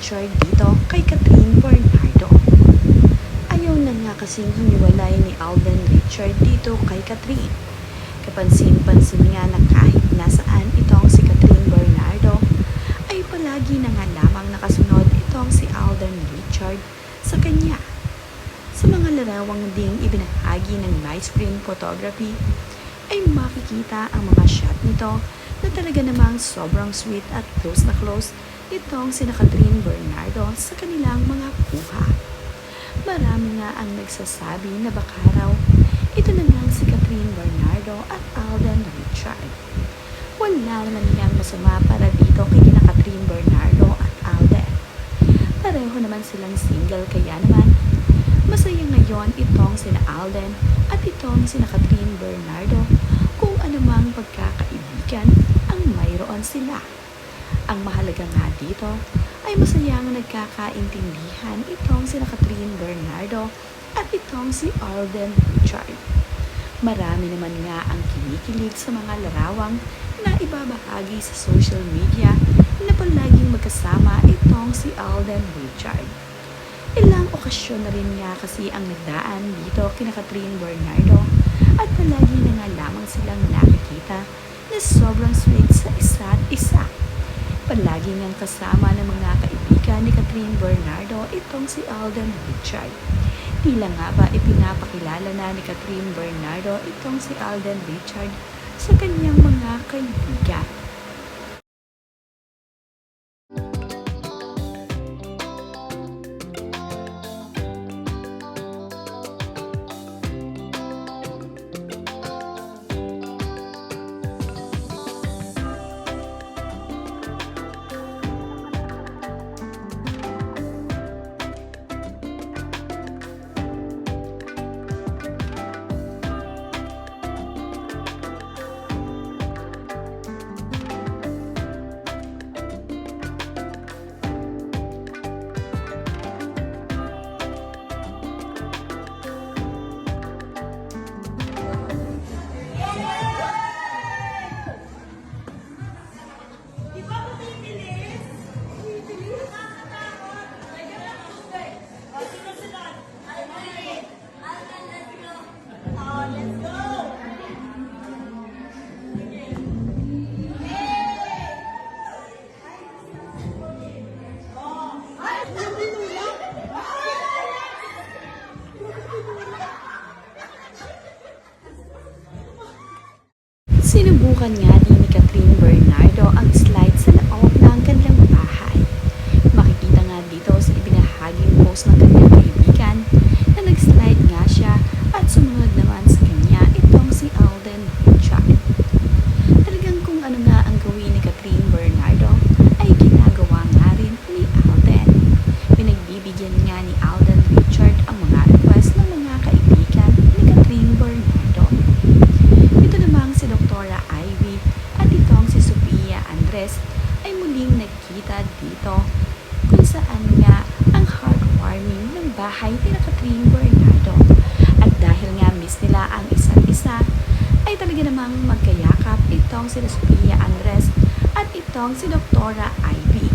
Richard dito kay Catherine Bernardo. Ayaw na nga kasing humiwalay ni Alden Richard dito kay Catherine. Kapansin-pansin nga na kahit nasaan itong si Catherine Bernardo, ay palagi na nga lamang nakasunod itong si Alden Richard sa kanya. Sa mga larawang ding ibinahagi ng live screen photography, ay makikita ang mga shot nito na talaga namang sobrang sweet at close na close itong sina Catherine Bernardo sa kanilang mga kuha. Marami nga ang nagsasabi na baka raw ito na lang si Catherine Bernardo at Alden Richard. Wala naman niyang masama para dito kay kina Catherine Bernardo at Alden. Pareho naman silang single kaya naman masaya ngayon itong sina Alden at itong sina Catherine Bernardo kung anumang pagkakaibigan ang mayroon sila. Ang mahalaga nga dito ay masayang nagkakaintindihan itong sina Catherine Bernardo at itong si Alden Richard. Marami naman nga ang kinikilig sa mga larawang na ibabahagi sa social media na palaging magkasama itong si Alden Richard. Ilang okasyon na rin nga kasi ang nagdaan dito kina Catherine Bernardo at palagi na nga lamang silang nakikita na sobrang sweet sa isa't isa. Palagi niyang kasama ng mga kaibigan ni Catherine Bernardo itong si Alden Richard. Tila nga ba ipinapakilala na ni Catherine Bernardo itong si Alden Richard sa kanyang mga kaibigan. Sinubukan nga din ni Catherine Bernardo ang slide sa loob ng kanilang bahay. Makikita nga dito sa ibinahaging post ng kanyang kaibigan na nag-slide nga siya at sumunod naman sa kanya itong si Alden Richard. Talagang kung ano nga ang gawin ni Catherine Bernardo ay ginagawa nga rin ni Alden. Pinagbibigyan nga ni Alden Richard ang mga request ng mga kaibigan ni Catherine Bernardo. Ito namang si Dr. Ivy at itong si Sofia Andres ay muling nagkita dito kung saan nga ang heartwarming ng bahay ni Catherine Bernardo. At dahil nga miss nila ang isa't isa, ay talaga namang magkayakap itong si Sofia Andres at itong si Dr. Ivy.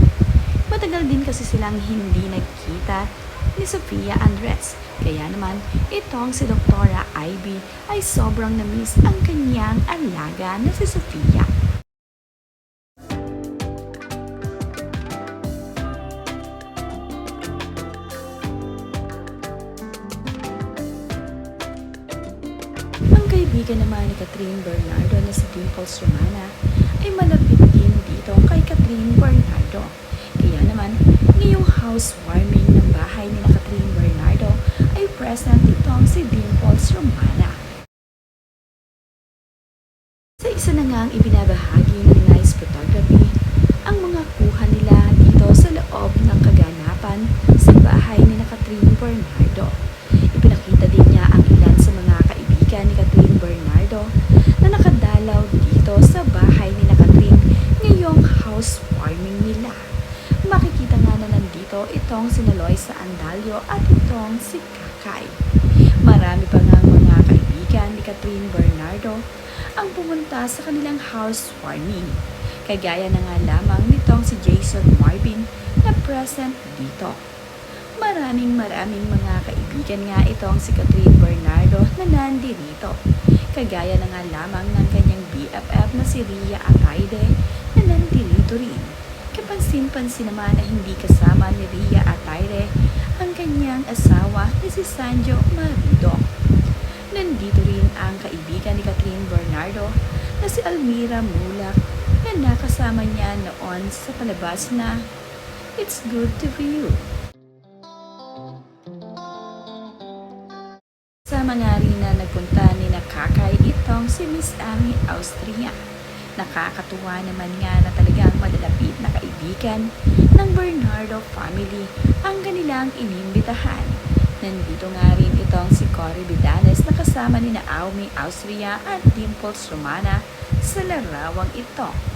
Matagal din kasi silang hindi nagkita ni Sofia Andres. Kaya naman, itong si Dr. Ivy ay sobrang na-miss ang kanyang alaga na si Sofia. Ang kaibigan naman ni Catherine Bernardo na si Dimples Romana ay malapit din dito kay Catherine Bernardo. Kaya naman, ngayong housewarming ng bahay ni Catherine Bernardo ay present itong si Dimples Romana. Sa isa na nga ang ibinabahagi ng nice photography, ang mga kuha nila dito sa loob ng kaganapan sa bahay ni Catherine Bernardo. Ipinakita din niya ang ilan sa mga kaibigan ni Catherine Bernardo na nakadalaw dito sa bahay ni Catherine ngayong housewarming nila. Makikita nga na nandito itong si Loisa Andalio at itong si Kakay. Marami pa nga mga kaibigan ni Catherine Bernardo ang pumunta sa kanilang housewarming. Kagaya na nga lamang nitong si Jason Marvin na present dito. Maraming mga kaibigan nga itong si Catherine Bernardo na nandirito. Kagaya na nga lamang ng kanyang BFF na si Rhea Atayde na nandirito rin. Kapansin-pansin naman na hindi kasama ni Rhea Atayde ang kanyang asawa na si Sanjo Marido. Nandito rin ang kaibigan ni Catherine Bernardo na si Almira Mulak na nakasama niya noon sa palabas na It's Good to Be You. Sama nga rin na nagpunta ni Nakakay itong si Miss Ami Austria. Nakakatuwa naman nga na talagang madalapit na kaibigan ng Bernardo family ang kanilang inimbitahan. Nandito nga rin itong si Cory Vidanes na kasama ni Naomi Austria at Dimples Romana sa larawang ito.